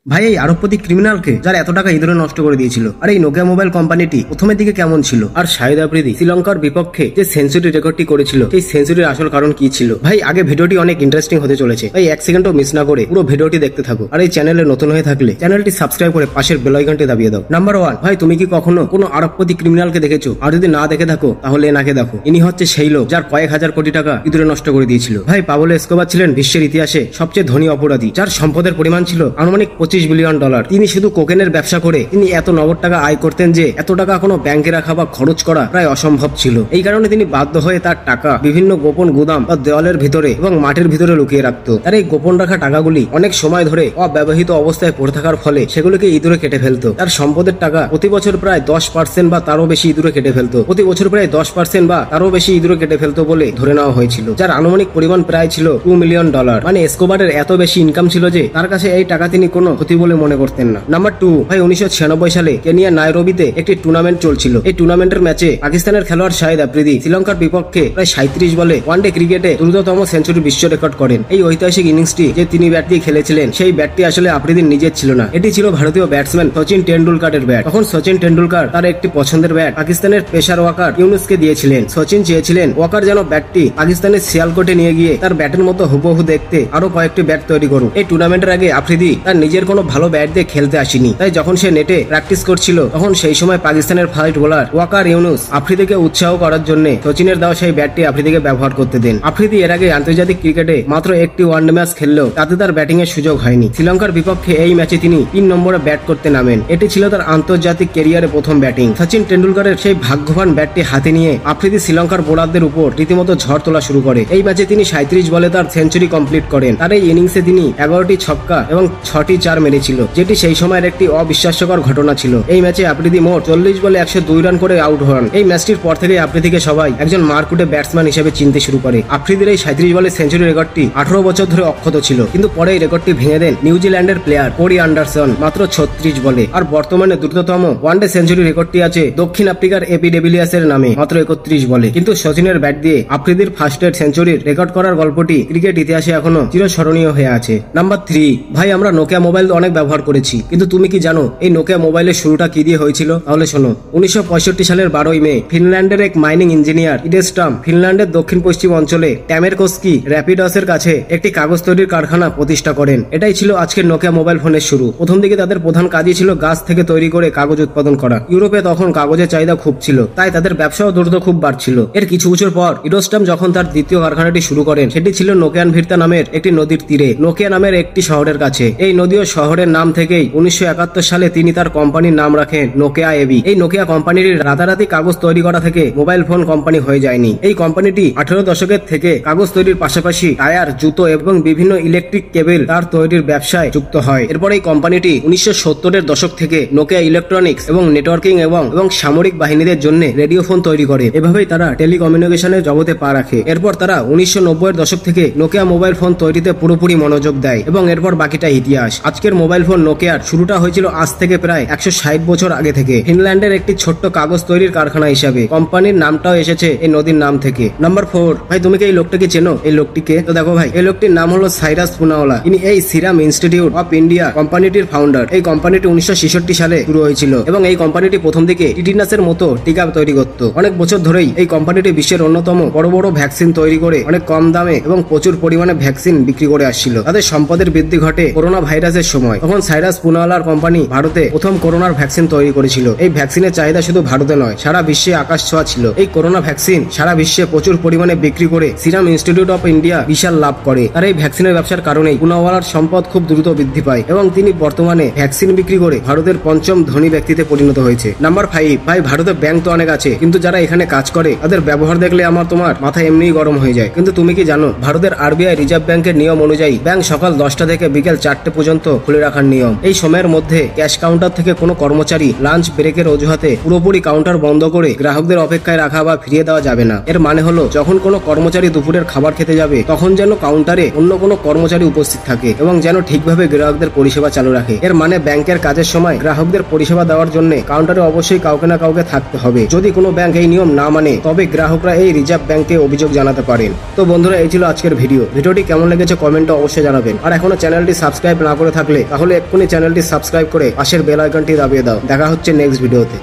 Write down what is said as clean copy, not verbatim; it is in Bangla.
ভাই এই আরবপতি ক্রিমিনালকে যার এত টাকা ইঁদুরে নষ্ট করে দিয়েছিল, আর এই নোকিয়া মোবাইল কোম্পানিটি প্রথমের দিকে কেমন ছিল, আর শাহিদ আফ্রিদি শ্রীলঙ্কার বিপক্ষে যে সেঞ্চুরি রেকর্ডটি করেছিল সেই সেঞ্চুরির আসল কারণ কি ছিল। ভাই আগে ভিডিওটি অনেক ইন্টারেস্টিং হতে চলেছে, তাই এক সেকেন্ডও মিস না করে পুরো ভিডিওটি দেখতে থাকো। আর এই চ্যানেলে নতুন হয়ে থাকলে চ্যানেলটি সাবস্ক্রাইব করে পাশের বেল আইকনটি দাবিয়ে দাও। নাম্বার 1, ভাই তুমি কি কখনো কোনো আরবপতি ক্রিমিনালকে দেখেছো? আর যদি না দেখে থাকো তাহলে এনাকে দেখো। ইনি হচ্ছে সেই লোক যার কয়েক হাজার কোটি টাকা ইঁদুরে নষ্ট করে দিয়েছিল। ভাই পাবলো এসকোবার ছিলেন বিশ্বের ইতিহাসে সবচেয়ে ধনী অপরাধী, যার সম্পদের পরিমাণ ছিল আনুমানিক $25 বিলিয়ন। তিনি শুধু কোকেনের ব্যবসা করে তিনি এত নগদ টাকা আয় করতেন যে এত টাকা কোনো ব্যাংকে রাখা বা খরচ করা প্রায় অসম্ভব ছিল। এই কারণে তিনি বাধ্য হয়ে তার টাকা বিভিন্ন গোপন গুদাম বা দেওয়ালের ভিতরে এবং মাটির ভিতরে লুকিয়ে রাখত। তার এই গোপন রাখা টাকাগুলি অনেক সময় ধরে অব্যবহৃত অবস্থায় পড়ে থাকার ফলে সেগুলোকে ইঁদুরে কেটে ফেলতো। তার সম্পদের টাকা প্রতি বছর প্রায় 10% বা তারও বেশি ইঁদুরে কেটে ফেলতো। প্রতি বছর প্রায় 10% বা তারও বেশি ইঁদুরে কেটে ফেলতো বলে ধরে নেওয়া হয়েছিল, যার আনুমানিক পরিমাণ প্রায় ছিল $2 মিলিয়ন। মানে এসকোবারের এত বেশি ইনকাম ছিল যে তার কাছে এই টাকা তিনি কোনো ক্ষতি বলে মনে করতেন না। নাম্বার 2, ভাই 1996 সালে কেনিয়ার নাইরোবিতে একটি টুর্নামেন্ট চলছিল। এই টুর্নামেন্টের ম্যাচে পাকিস্তানের খেলোয়াড় শাহিদ আফ্রিদি শ্রীলঙ্কার বিপক্ষে প্রায় 37 বলে ওয়ানডে ক্রিকেটে দ্রুততম সেঞ্চুরি বিশ্ব রেকর্ড করেন। এই ঐতিহাসিক ইনিংসটি যে তিনি ব্যাট দিয়ে খেলেছিলেন সেই ব্যাটটি আসলে আফ্রিদির নিজের ছিল না, এটি ছিল ভারতীয় ব্যাটসম্যান সচিন টেন্ডুলকারের ব্যাট। তখন সচিন টেন্ডুলকার তার একটি পছন্দের ব্যাট পাকিস্তানের পেসার ওয়াকার ইউনুসকে দিয়েছিলেন। সচিন চেয়েছিলেন ওয়াকার যেন ব্যাটটি পাকিস্তানের সিয়ালকোটে নিয়ে গিয়ে তার ব্যাটের মতো হুবহু দেখতে আরো কয়েকটি ব্যাট তৈরি করুক। এই টুর্নামেন্টের আগে আফ্রিদি তার নিজের কোনো ভালো ব্যাট দিয়ে খেলতে আসেনি, তাই যখন সে নেটে প্র্যাকটিস করছিল তখন সেই সময় পাকিস্তানের ফাস্ট বোলার ওয়াকার ইউনুস আফ্রিদিকে উৎসাহ করার জন্য সচিনের দেওয়া সেই ব্যাটটি আফ্রিদিকে ব্যবহার করতে দেন। আফ্রিদি এর আগে আন্তর্জাতিক ক্রিকেটে মাত্র একটি ওয়ানডে ম্যাচ খেললেও তাতে তার ব্যাটিং এর সুযোগ হয়নি। শ্রীলঙ্কার বিপক্ষে এই ম্যাচে তিনি 3 নম্বরে ব্যাট করতে নামেন। এটি ছিল তার আন্তর্জাতিক ক্যারিয়ারে প্রথম ব্যাটিং। সচিন টেন্ডুলকারের সেই ভাগ্যবান ব্যাটটি হাতে নিয়ে আফ্রিদি শ্রীলঙ্কার বোলারদের উপর রীতিমতো ঝড় তোলা শুরু করে। এই ম্যাচে তিনি 37 বলে তার সেঞ্চুরি কমপ্লিট করেন। তার এই ইনিংসে তিনি 11টি ছক্কা এবং 6টি 4 মেরেছিল, যেটি সেই সময়ের একটি অবিশ্বাস্যকর ঘটনা ছিল। এই ম্যাচে আফ্রিদি মোট 40 বলে 102 রান করে আউট হন। এই ম্যাচটির পর থেকে আফ্রিদিকে সবাই একজন মারকুটে ব্যাটসম্যান হিসেবে চিনতে শুরু করে। আফ্রিদির এই 37 বলে সেঞ্চুরি রেকর্ডটি 18 বছর ধরে অক্ষত ছিল, কিন্তু পরে এই রেকর্ডটি ভেঙে দেন নিউজিল্যান্ডের প্লেয়ার কোরি অ্যান্ডারসন মাত্র 36 বলে। আর বর্তমানে দ্রুততম ওয়ানডে সেঞ্চুরি রেকর্ডটি আছে দক্ষিণ আফ্রিকার এপি ডেভিলিয়ার্সের নামে মাত্র 31 বলে। কিন্তু সচিনের ব্যাট দিয়ে আফ্রিদির ফার্স্ট সেঞ্চুরির রেকর্ড করার গল্পটি ক্রিকেট ইতিহাসে এখনো চিরস্মরণীয় হয়ে আছে। নাম্বার 3, ভাই আমরা নোকিয়া মোবাইল অনেক ব্যবহার করেছি, কিন্তু তুমি কি জানো এই নোকিয়া মোবাইলের শুরুটা কি দিয়ে হয়েছিল? তাহলে শোনো। 1965 সালের 12 মে ফিনল্যান্ডের এক মাইনিং ইঞ্জিনিয়ার ইডেস্টাম ফিনল্যান্ডের দক্ষিণ পশ্চিম অঞ্চলে ট্যামেরকোস্কি র্যাপিডসের কাছে একটি কাগজ তৈরির কারখানা প্রতিষ্ঠা করেন। এটাই ছিল আজকের নোকিয়া মোবাইল ফোনের শুরু। প্রথম দিকে তাদের প্রধান কাজই ছিল গাছ থেকে তৈরি করে কাগজ উৎপাদন করা। ইউরোপে তখন কাগজের চাহিদা খুব ছিল, তাই তাদের ব্যবসাও দ্রুত খুব বাড়ছিল। এর কিছু বছর পর ইডেস্টাম যখন তার দ্বিতীয় কারখানাটি শুরু করেন, সেটি ছিল নোকিয়ান ভির্তা নামের একটি নদীর তীরে নোকিয়া নামের একটি শহরের কাছে। এই নদী ও শহরের নাম থেকেই 1971 সালে তিনি তার কোম্পানির নাম রাখেন নোকিয়া এবি। এই নোকিয়া কোম্পানির রাতারাতি কাগজ তৈরি করা থেকে মোবাইল ফোন কোম্পানি হয়ে যায়নি। এই কোম্পানিটি 18 দশকের থেকে কাগজ তৈরির পাশাপাশি টায়ার, জুতো এবং বিভিন্ন ইলেকট্রিক কেবল তার তৈরির ব্যবসায় যুক্ত হয়। এরপর এই কোম্পানিটি 1970-এর দশক থেকে নোকিয়া ইলেকট্রনিক্স এবং নেটওয়ার্কিং এবং সামরিক বাহিনীদের জন্য রেডিও ফোন তৈরি করে। এভাবেই তারা টেলিকমিউনিকেশনের জগতে পা রাখে। এরপর তারা 1990-এর দশক থেকে নোকিয়া মোবাইল ফোন তৈরিতে পুরোপুরি মনোযোগ দেয় এবং এরপর বাকিটা ইতিহাস। আজকের মোবাইল ফোন নোকিয়ার শুরুটা হয়েছিল আজ থেকে প্রায় 160 বছর আগে থেকে ফিনল্যান্ডের একটি ছোট্ট কাগজ তৈরির কারখানা হিসাবে। কোম্পানির নামটাও এসেছে এই নদীর নাম থেকে। নাম্বার 4, ভাই তুমি কি এই লোকটাকে চেনো? এই লোকটিকে তো দেখো ভাই, এই লোকটির নাম হলো সাইরাস পুনাওয়ালা। ইনি এই সিরাম ইনস্টিটিউট অফ ইন্ডিয়া কোম্পানিটির ফাউন্ডার। এই কোম্পানিটি 1966 সালে শুরু হয়েছিল এবং এই কোম্পানিটি প্রথম দিকে টিটিনাসের মতো টিকা তৈরি করত। অনেক বছর ধরেই এই কোম্পানিটি বিশ্বের অন্যতম বড় বড় ভ্যাকসিন তৈরি করে অনেক কম দামে এবং প্রচুর পরিমাণে ভ্যাকসিন বিক্রি করে আসছিল। তাদের সম্পদের বৃদ্ধি ঘটে করোনা ভাইরাসের সময়। তখন সাইরাস পুনাওয়ালার কোম্পানি ভারতে প্রথম করোনার ভ্যাকসিন তৈরি করেছিল। এই ভ্যাকসিনের চাহিদা শুধু ভারতে নয়, সারা বিশ্বে আকাশ ছোঁয়া ছিল। এই করোনা ভ্যাকসিন সারা বিশ্বে প্রচুর পরিমাণে বিক্রি করে সিরাম ইনস্টিটিউট অফ ইন্ডিয়া বিশাল লাভ করে। আর এই ভ্যাকসিনের ব্যবসার কারণেই পুনাওয়ালার সম্পদ খুব দ্রুত বৃদ্ধি পায় এবং তিনি বর্তমানে ভ্যাকসিন বিক্রি করে ভারতের 5ম ধনী ব্যক্তিতে পরিণত হয়েছে। নাম্বার 5, ভাই ভারতে ব্যাংক তো অনেক আছে, কিন্তু যারা এখানে কাজ করে তাদের ব্যবহার দেখলে তোমার মাথা এমনিই গরম হয়ে যায়। কিন্তু তুমি কি জানো ভারতের আরবিআই রিজার্ভ ব্যাংকের নিয়ম অনুযায়ী ব্যাংক সকাল 10টা থেকে বিকেল 4টে পর্যন্ত খুলে রাখার নিয়ম। এই সময়ের মধ্যে ক্যাশ কাউন্টার থেকে কোনো কর্মচারী লাঞ্চ ব্রেকের অজুহাতে পুরোপুরি কাউন্টার বন্ধ করে গ্রাহকদের অপেক্ষায় রাখা বা ফিরিয়ে দেওয়া যাবে না। এর মানে হলো যখন কোনো কর্মচারী দুপুরের খাবার খেতে যাবে তখন যেন কাউন্টারে অন্য কোনো কর্মচারী উপস্থিত থাকে এবং যেন ঠিকভাবে গ্রাহকদের পরিষেবা চালু রাখে। এর মানে ব্যাংকের কাজের সময় গ্রাহকদের পরিষেবা দেওয়ার জন্য কাউন্টারে অবশ্যই কাউকে না কাউকে থাকতে হবে। যদি কোনো ব্যাংক এই নিয়ম না মানে তবে গ্রাহকরা এই রিজার্ভ ব্যাংকে অভিযোগ জানাতে পারেন। তো বন্ধুরা, এই ছিল আজকের ভিডিওটি কেমন লেগেছে কমেন্টে অবশ্যই জানাবেন। আর এখনো চ্যানেলটি সাবস্ক্রাইব না করে থাকলে থাকলে তাহলে এক্ষুনি চ্যানেলটি সাবস্ক্রাইব করে পাশের বেল আইকনটি দাবিয়ে দাও। দেখা হচ্ছে নেক্সট ভিডিওতে।